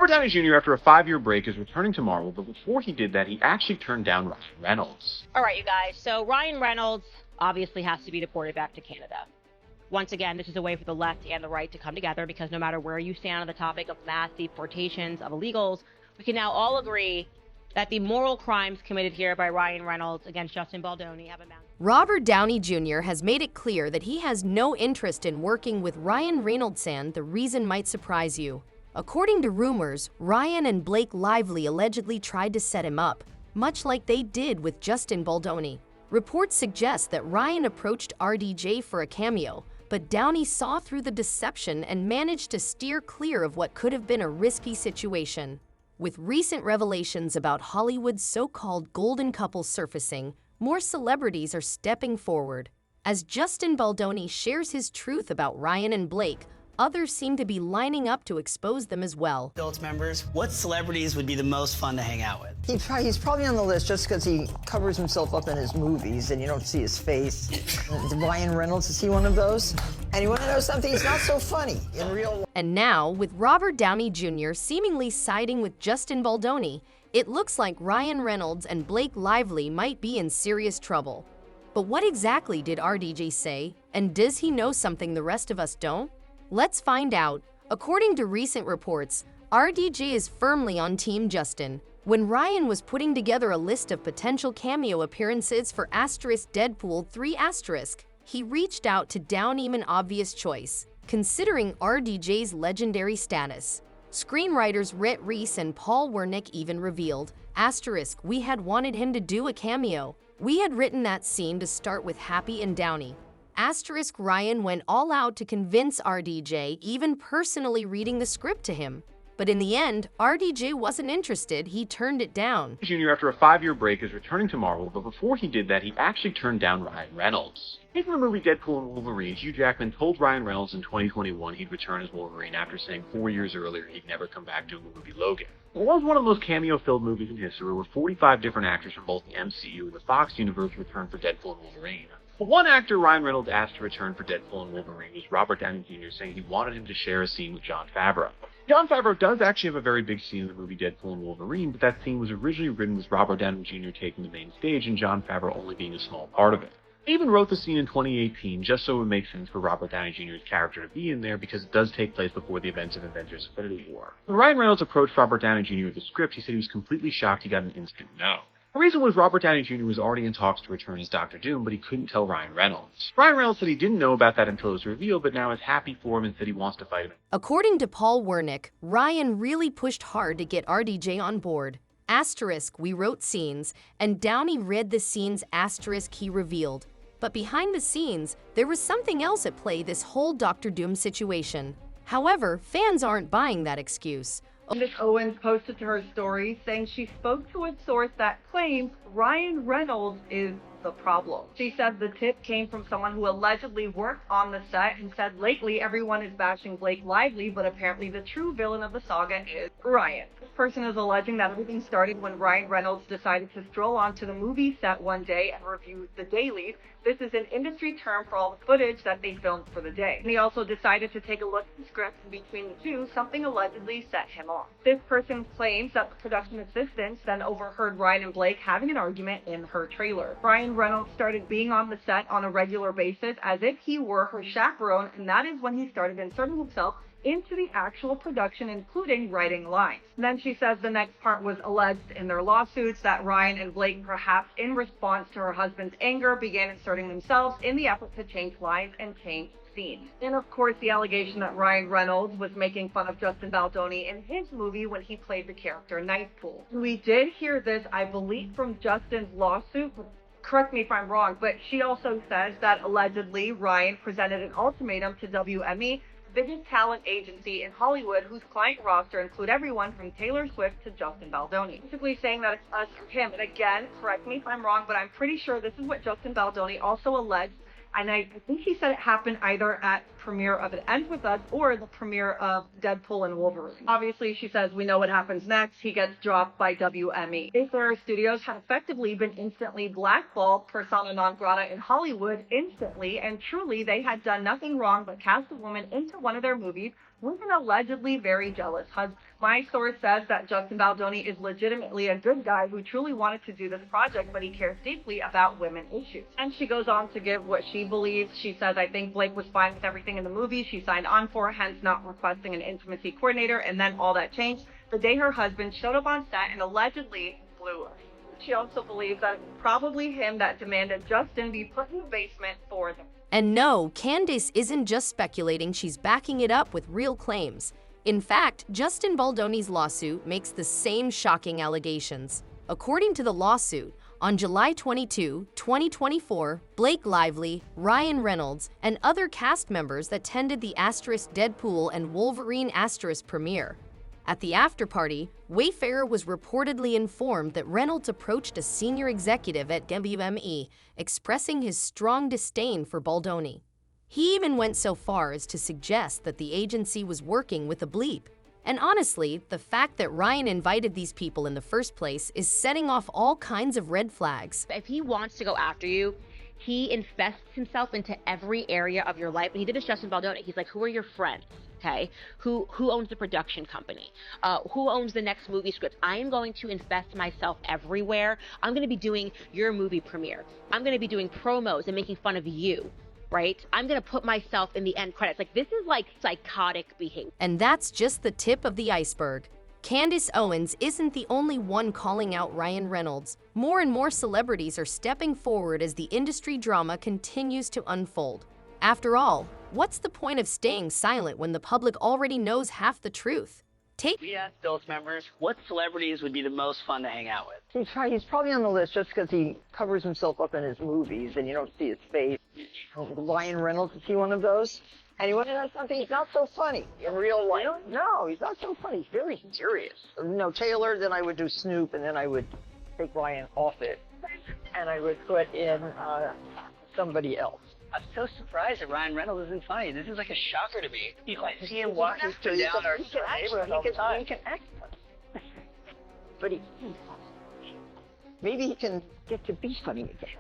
Robert Downey Jr., after a 5-year break, is returning to Marvel, but before he did that, he actually turned down Ryan Reynolds. All right, you guys. So Ryan Reynolds obviously has to be deported back to Canada. Once again, this is a way for the left and the right to come together, because no matter where you stand on the topic of mass deportations of illegals, we can now all agree that the moral crimes committed here by Ryan Reynolds against Justin Baldoni have amounted. Robert Downey Jr. has made it clear that he has no interest in working with Ryan Reynolds, and the reason might surprise you. According to rumors, Ryan and Blake Lively allegedly tried to set him up, much like they did with Justin Baldoni. Reports suggest that Ryan approached RDJ for a cameo, but Downey saw through the deception and managed to steer clear of what could have been a risky situation. With recent revelations about Hollywood's so-called golden couple surfacing, more celebrities are stepping forward. As Justin Baldoni shares his truth about Ryan and Blake, others seem to be lining up to expose them as well. Adults members, what celebrities would be the most fun to hang out with? He's probably on the list just because he covers himself up in his movies and you don't see his face. Ryan Reynolds, is he one of those? And you want to know something? He's not so funny in real life. And now, with Robert Downey Jr. seemingly siding with Justin Baldoni, it looks like Ryan Reynolds and Blake Lively might be in serious trouble. But what exactly did RDJ say? And does he know something the rest of us don't? Let's find out. According to recent reports, RDJ is firmly on Team Justin. When Ryan was putting together a list of potential cameo appearances for Deadpool 3 *, he reached out to Downey, an obvious choice, considering RDJ's legendary status. Screenwriters Rhett Reese and Paul Wernick even revealed, we had wanted him to do a cameo. We had written that scene to start with Happy and Downey. Ryan went all out to convince RDJ, even personally reading the script to him. But in the end, RDJ wasn't interested. He turned it down. Jr., after a 5-year break, is returning to Marvel, but before he did that, he actually turned down Ryan Reynolds. In the movie Deadpool and Wolverine, Hugh Jackman told Ryan Reynolds in 2021 he'd return as Wolverine after saying 4 years earlier he'd never come back doing the movie Logan. It was one of the most cameo-filled movies in history, where 45 different actors from both the MCU and the Fox universe returned for Deadpool and Wolverine. But one actor Ryan Reynolds asked to return for Deadpool and Wolverine was Robert Downey Jr., saying he wanted him to share a scene with Jon Favreau. Jon Favreau does actually have a very big scene in the movie Deadpool and Wolverine, but that scene was originally written with Robert Downey Jr. taking the main stage and Jon Favreau only being a small part of it. He even wrote the scene in 2018 just so it would make sense for Robert Downey Jr.'s character to be in there, because it does take place before the events of Avengers: Infinity War. When Ryan Reynolds approached Robert Downey Jr. with the script, he said he was completely shocked he got an instant no. The reason was Robert Downey Jr. was already in talks to return as Dr. Doom, but he couldn't tell Ryan Reynolds. Ryan Reynolds said he didn't know about that until it was revealed, but now is happy for him and said he wants to fight him. According to Paul Wernick, Ryan really pushed hard to get RDJ on board. We wrote scenes, and Downey read the scenes he revealed. But behind the scenes, there was something else at play, this whole Dr. Doom situation. However, fans aren't buying that excuse. Miss Owens posted to her story saying she spoke to a source that claims Ryan Reynolds is the problem. She said the tip came from someone who allegedly worked on the set and said lately everyone is bashing Blake Lively, but apparently the true villain of the saga is Ryan. This person is alleging that everything started when Ryan Reynolds decided to stroll onto the movie set one day and review the dailies. This is an industry term for all the footage that they filmed for the day. And he also decided to take a look at the script, and between the two, something allegedly set him off. This person claims that the production assistants then overheard Ryan and Blake having an argument in her trailer. Ryan Reynolds started being on the set on a regular basis as if he were her chaperone, and that is when he started inserting himself into the actual production, including writing lines. And then she says the next part was alleged in their lawsuits that Ryan and Blake, perhaps in response to her husband's anger, began inserting themselves in the effort to change lines and change scenes. And of course, the allegation that Ryan Reynolds was making fun of Justin Baldoni in his movie when he played the character Knifepool. We did hear this, I believe, from Justin's lawsuit, but correct me if I'm wrong, but she also says that allegedly Ryan presented an ultimatum to WME, biggest talent agency in Hollywood, whose client roster include everyone from Taylor Swift to Justin Baldoni. Basically saying that it's us or him. And again, correct me if I'm wrong, but I'm pretty sure this is what Justin Baldoni also alleged. And I think he said it happened either at premiere of It Ends With Us or the premiere of Deadpool and Wolverine. Obviously, she says we know what happens next. He gets dropped by WME. Their studios had effectively been instantly blackballed, persona non grata in Hollywood instantly, and truly they had done nothing wrong but cast a woman into one of their movies with an allegedly very jealous husband. My source says that Justin Baldoni is legitimately a good guy who truly wanted to do this project, but he cares deeply about women issues. And she goes on to give what she believes. She says, I think Blake was fine with everything in the movie she signed on for, hence not requesting an intimacy coordinator, and then all that changed the day her husband showed up on set and allegedly blew her. She also believes that it was probably him that demanded Justin be put in the basement for them. And no, Candace isn't just speculating, she's backing it up with real claims. In fact, Justin Baldoni's lawsuit makes the same shocking allegations. According to the lawsuit, on July 22, 2024, Blake Lively, Ryan Reynolds, and other cast members attended the Deadpool and Wolverine premiere. At the after-party, Wayfarer was reportedly informed that Reynolds approached a senior executive at WME, expressing his strong disdain for Baldoni. He even went so far as to suggest that the agency was working with a bleep. And honestly, the fact that Ryan invited these people in the first place is setting off all kinds of red flags. If he wants to go after you, he invests himself into every area of your life. And he did this Justin Baldoni. He's like, who are your friends? Okay, who owns the production company? Who owns the next movie script? I am going to invest myself everywhere. I'm going to be doing your movie premiere. I'm going to be doing promos and making fun of you, right? I'm going to put myself in the end credits. Like, this is like psychotic behavior. And that's just the tip of the iceberg. Candace Owens isn't the only one calling out Ryan Reynolds. More and more celebrities are stepping forward as the industry drama continues to unfold. After all, what's the point of staying silent when the public already knows half the truth? We asked those members what celebrities would be the most fun to hang out with. He's probably on the list just because he covers himself up in his movies and you don't see his face. Ryan Reynolds, is he one of those? And you want to know something? He's not so funny in real life. No, he's not so funny. He's very serious. No, Taylor, then I would do Snoop, and then I would take Ryan off it, and I would put in somebody else. I'm so surprised that Ryan Reynolds isn't funny. This is like a shocker to me. I see him walking through down our neighborhood all the time. He can act but maybe he can get to be funny again.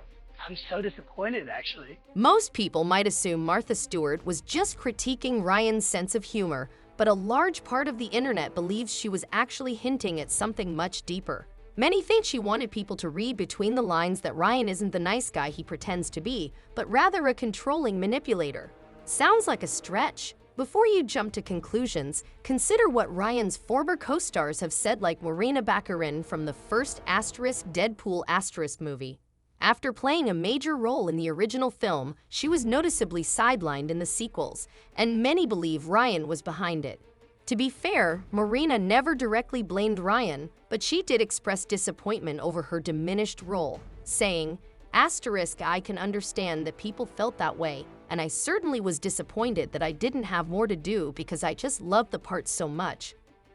I'm so disappointed, actually. Most people might assume Martha Stewart was just critiquing Ryan's sense of humor, but a large part of the internet believes she was actually hinting at something much deeper. Many think she wanted people to read between the lines that Ryan isn't the nice guy he pretends to be, but rather a controlling manipulator. Sounds like a stretch. Before you jump to conclusions, consider what Ryan's former co-stars have said, like Morena Baccarin from the first Deadpool movie. After playing a major role in the original film, she was noticeably sidelined in the sequels, and many believe Ryan was behind it. To be fair, Morena never directly blamed Ryan, but she did express disappointment over her diminished role, saying, "I can understand that people felt that way, and I certainly was disappointed that I didn't have more to do because I just loved the part so much."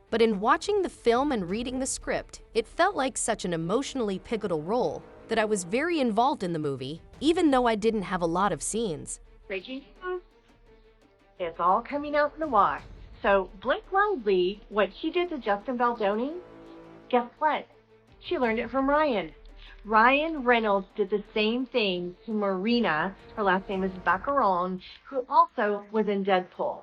But in watching the film and reading the script, it felt like such an emotionally pivotal role that I was very involved in the movie, even though I didn't have a lot of scenes. Breaking news. It's all coming out in the wash. So Blake Lively, what she did to Justin Baldoni, guess what? She learned it from Ryan. Ryan Reynolds did the same thing to Marina, her last name is Baccarin, who also was in Deadpool.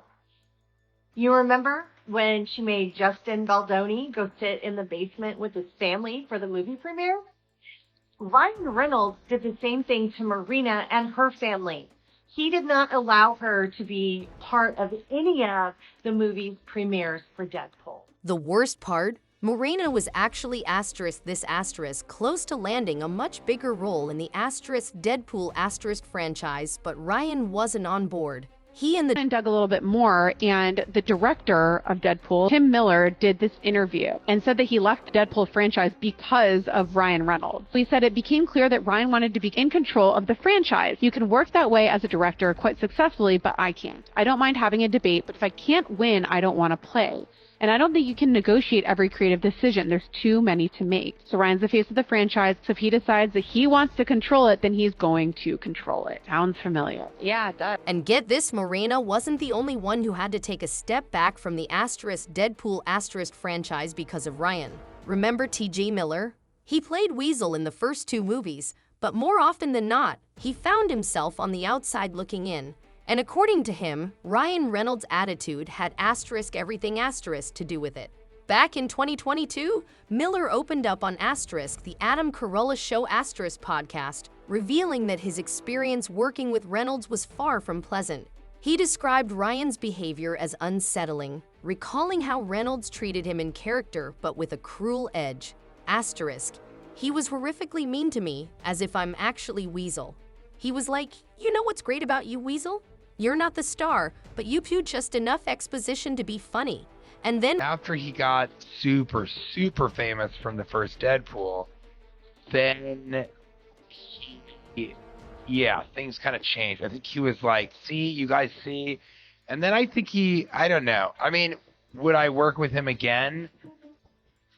You remember when she made Justin Baldoni go sit in the basement with his family for the movie premiere? Ryan Reynolds did the same thing to Marina and her family. He did not allow her to be part of any of the movie's premieres for Deadpool. The worst part? Morena was actually close to landing a much bigger role in the Deadpool franchise, but Ryan wasn't on board. He and dug a little bit more, and the director of Deadpool, Tim Miller, did this interview and said that he left the Deadpool franchise because of Ryan Reynolds. He said it became clear that Ryan wanted to be in control of the franchise. You can work that way as a director quite successfully, but I can't. I don't mind having a debate, but if I can't win, I don't want to play. And I don't think you can negotiate every creative decision. There's too many to make. So Ryan's the face of the franchise, so if he decides that he wants to control it, then he's going to control it. Sounds familiar. Yeah, it does. And get this, Morena wasn't the only one who had to take a step back from the Deadpool franchise because of Ryan. Remember T.J. Miller? He played Weasel in the first two movies, but more often than not, he found himself on the outside looking in. And according to him, Ryan Reynolds' attitude had everything to do with it. Back in 2022, Miller opened up on the Adam Carolla Show podcast, revealing that his experience working with Reynolds was far from pleasant. He described Ryan's behavior as unsettling, recalling how Reynolds treated him in character but with a cruel edge. He was horrifically mean to me, as if I'm actually Weasel. He was like, you know what's great about you, Weasel? You're not the star, but you do just enough exposition to be funny. And then After he got super, super famous from the first Deadpool, then things kind of changed. I think he was like, see, you guys see? And then I think I don't know. I mean, would I work with him again?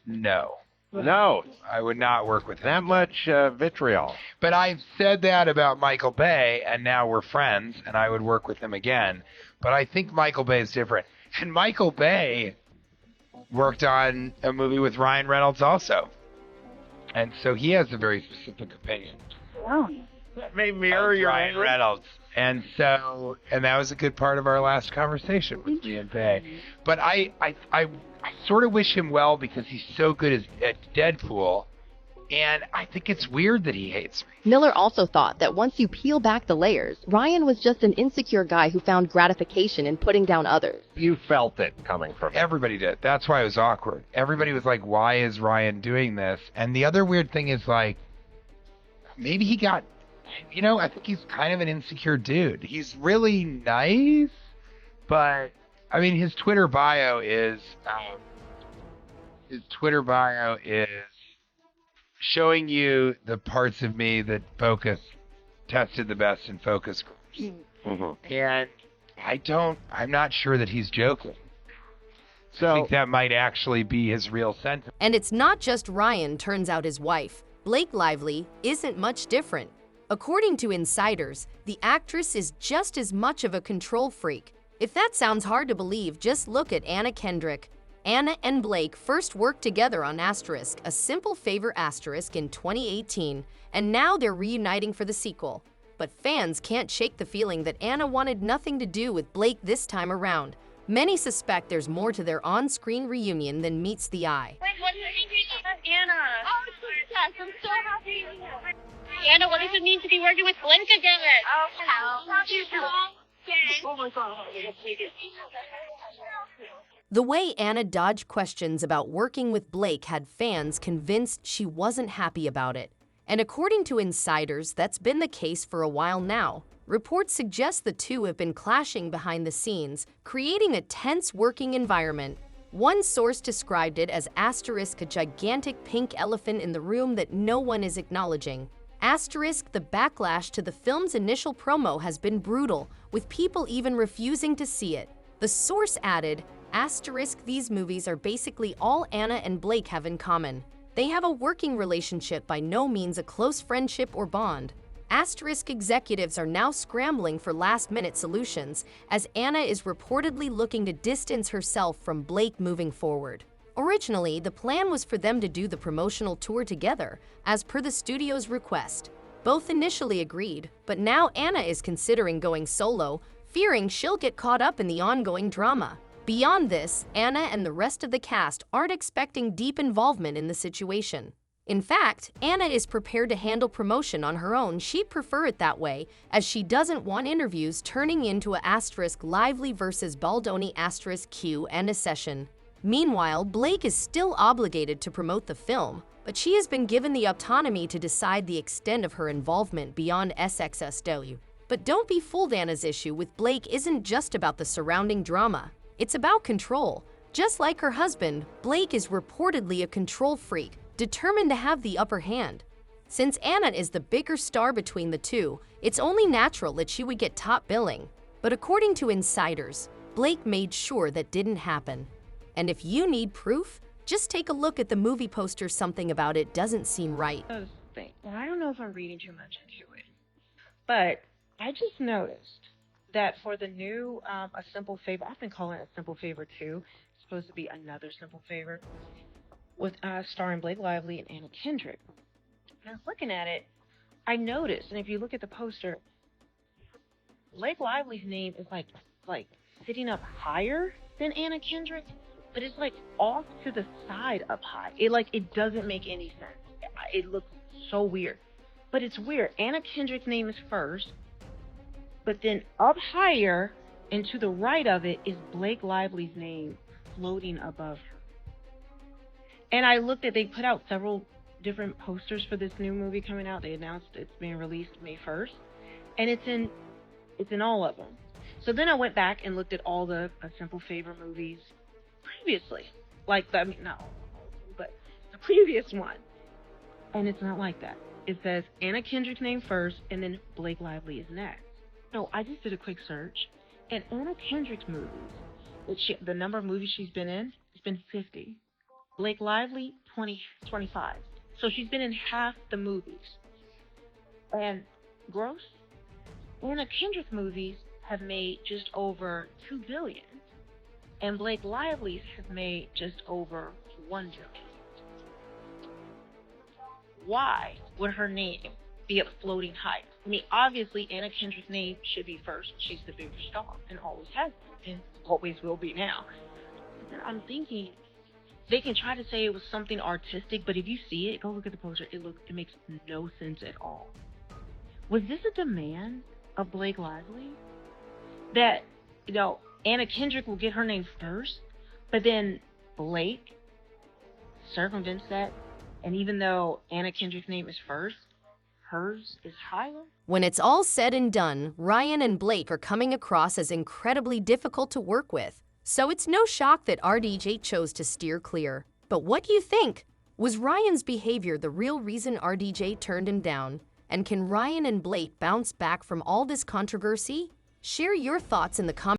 No. No, I would not work with him. that much vitriol. But I've said that about Michael Bay, and now we're friends, and I would work with him again. But I think Michael Bay is different. And Michael Bay worked on a movie with Ryan Reynolds also. And so he has a very specific opinion. That may mirror Of your Ryan anger. Reynolds. And that was a good part of our last conversation with me and Bay. But I sort of wish him well because he's so good at Deadpool. And I think it's weird that he hates me. Miller also thought that once you peel back the layers, Ryan was just an insecure guy who found gratification in putting down others. You felt it coming from him. Everybody did. That's why it was awkward. Everybody was like, why is Ryan doing this? And the other weird thing is, like, maybe he got, I think he's kind of an insecure dude. He's really nice, but, I mean, his Twitter bio is showing you the parts of me that focus tested the best in focus groups. Mm-hmm. And I'm not sure that he's joking. I So, think that might actually be his real sentiment. And it's not just Ryan, turns out his wife, Blake Lively, isn't much different. According to insiders, the actress is just as much of a control freak. If that sounds hard to believe, just look at Anna Kendrick. Anna and Blake first worked together on A Simple Favor in 2018, and now they're reuniting for the sequel. But fans can't shake the feeling that Anna wanted nothing to do with Blake this time around. Many suspect there's more to their on-screen reunion than meets the eye. Wait, what does it mean to Anna? Oh, yes, I'm so happy. Anna, what does it mean to be working with Blake again? Oh, oh my God. The way Anna dodged questions about working with Blake had fans convinced she wasn't happy about it. And according to insiders, that's been the case for a while now. Reports suggest the two have been clashing behind the scenes, creating a tense working environment. One source described it as a gigantic pink elephant in the room that no one is acknowledging. The backlash to the film's initial promo has been brutal, with people even refusing to see it. The source added, these movies are basically all Anna and Blake have in common. They have a working relationship, by no means a close friendship or bond. Executives are now scrambling for last-minute solutions, as Anna is reportedly looking to distance herself from Blake moving forward. Originally, the plan was for them to do the promotional tour together, as per the studio's request. Both initially agreed, but now Anna is considering going solo, fearing she'll get caught up in the ongoing drama. Beyond this, Anna and the rest of the cast aren't expecting deep involvement in the situation. In fact, Anna is prepared to handle promotion on her own. She'd prefer it that way, as she doesn't want interviews turning into a Lively versus Baldoni Q and a session. Meanwhile, Blake is still obligated to promote the film, but she has been given the autonomy to decide the extent of her involvement beyond SXSW. But don't be fooled, Anna's issue with Blake isn't just about the surrounding drama. It's about control. Just like her husband, Blake is reportedly a control freak, determined to have the upper hand. Since Anna is the bigger star between the two, it's only natural that she would get top billing. But according to insiders, Blake made sure that didn't happen. And if you need proof, just take a look at the movie poster. Something about it doesn't seem right. I don't know if I'm reading too much into it, but I just noticed that for the new A Simple Favor, I've been calling it A Simple Favor 2, it's supposed to be another Simple Favor, with starring Blake Lively and Anna Kendrick. And I was looking at it, I noticed, and if you look at the poster, Blake Lively's name is like sitting up higher than Anna Kendrick, but it's like off to the side up high. It doesn't make any sense. It looks so weird. But it's weird. Anna Kendrick's name is first, but then up higher and to the right of it is Blake Lively's name floating above her. And I looked at, they put out several different posters for this new movie coming out. They announced it's being released May 1st. And it's in all of them. So then I went back and looked at all the A Simple Favor movies previously. But the previous one. And it's not like that. It says Anna Kendrick's name first, and then Blake Lively is next. So I just did a quick search, and Anna Kendrick's movies, the number of movies she's been in, has been 50. Blake Lively, 25. So she's been in half the movies. And gross, Anna Kendrick's movies have made just over $2 billion, and Blake Lively's have made just over $1 billion. Why would her name be up floating higher? I mean, obviously Anna Kendrick's name should be first. She's the bigger star and always has been and always will be now. And I'm thinking they can try to say it was something artistic, but if you see it, go look at the poster. It makes no sense at all. Was this a demand of Blake Lively that Anna Kendrick will get her name first, but then Blake circumvents that? And even though Anna Kendrick's name is first, hers is higher? When it's all said and done, Ryan and Blake are coming across as incredibly difficult to work with. So it's no shock that RDJ chose to steer clear. But what do you think? Was Ryan's behavior the real reason RDJ turned him down? And can Ryan and Blake bounce back from all this controversy? Share your thoughts in the comments.